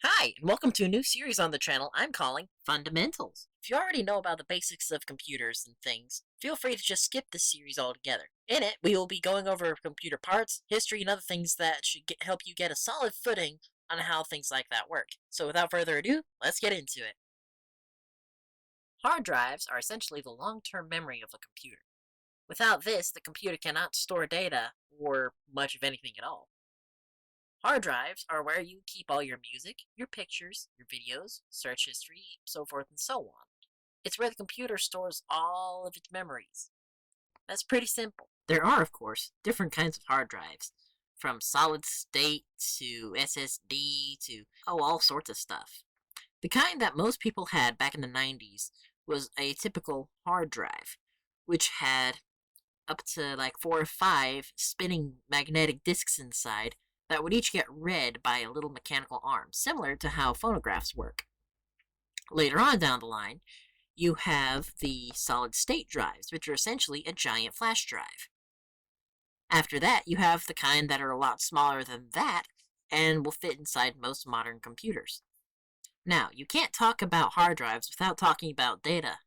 Hi, and welcome to a new series on the channel I'm calling Fundamentals. If you already know about the basics of computers and things, feel free to just skip this series altogether. In it, we will be going over computer parts, history, and other things that should help you get a solid footing on how things like that work. So without further ado, let's get into it. Hard drives are essentially the long-term memory of a computer. Without this, the computer cannot store data or much of anything at all. Hard drives are where you keep all your music, your pictures, your videos, search history, so forth and so on. It's where the computer stores all of its memories. That's pretty simple. There are, of course, different kinds of hard drives, from solid state to SSD to, all sorts of stuff. The kind that most people had back in the 90s was a typical hard drive, which had up to like 4 or 5 spinning magnetic discs inside that would each get read by a little mechanical arm, similar to how phonographs work. Later on down the line, you have the solid state drives, which are essentially a giant flash drive. After that, you have the kind that are a lot smaller than that and will fit inside most modern computers. Now, you can't talk about hard drives without talking about data.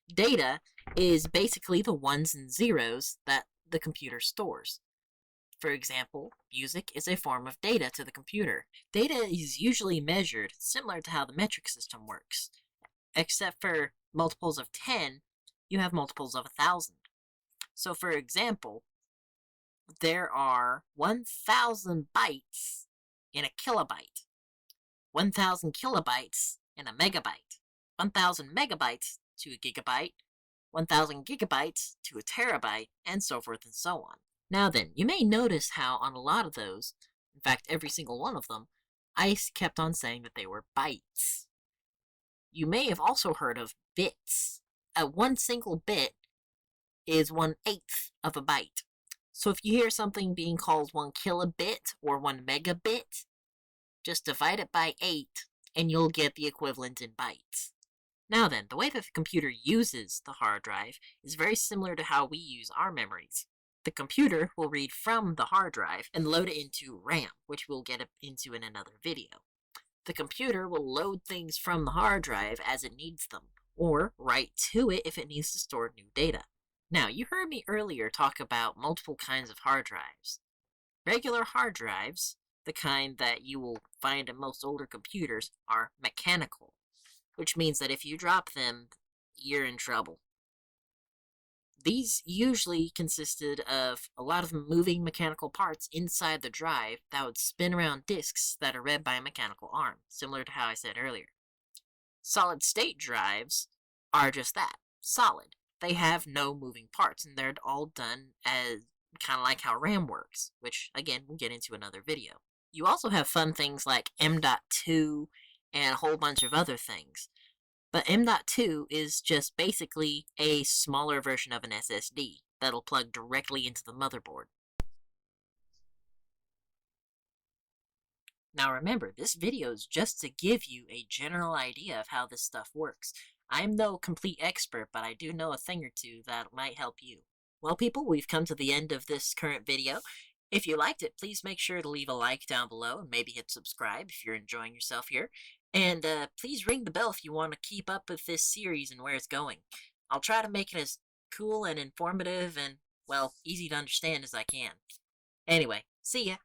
Data is basically the ones and zeros that the computer stores. For example, music is a form of data to the computer. Data is usually measured similar to how the metric system works. Except for multiples of 10, you have multiples of 1,000. So for example, there are 1,000 bytes in a kilobyte, 1,000 kilobytes in a megabyte, 1,000 megabytes to a gigabyte, 1,000 gigabytes to a terabyte, and so forth and so on. Now then, you may notice how on a lot of those, in fact every single one of them, I kept on saying that they were bytes. You may have also heard of bits. One single bit is 1/8 of a byte. So if you hear something being called 1 kilobit or 1 megabit, just divide it by 8 and you'll get the equivalent in bytes. Now then, the way that the computer uses the hard drive is very similar to how we use our memories. The computer will read from the hard drive and load it into RAM, which we'll get into in another video. The computer will load things from the hard drive as it needs them, or write to it if it needs to store new data. Now, you heard me earlier talk about multiple kinds of hard drives. Regular hard drives, the kind that you will find in most older computers, are mechanical, which means that if you drop them, you're in trouble. These usually consisted of a lot of moving mechanical parts inside the drive that would spin around disks that are read by a mechanical arm, similar to how I said earlier. Solid-state drives are just that, solid. They have no moving parts, and they're all done as kind of like how RAM works, which, again, we'll get into another video. You also have fun things like M.2 and a whole bunch of other things. But M.2 is just basically a smaller version of an SSD that'll plug directly into the motherboard. Now remember, this video is just to give you a general idea of how this stuff works. I'm no complete expert, but I do know a thing or two that might help you. Well, people, we've come to the end of this current video. If you liked it, please make sure to leave a like down below and maybe hit subscribe if you're enjoying yourself here. And please ring the bell if you want to keep up with this series and where it's going. I'll try to make it as cool and informative and, well, easy to understand as I can. Anyway, see ya.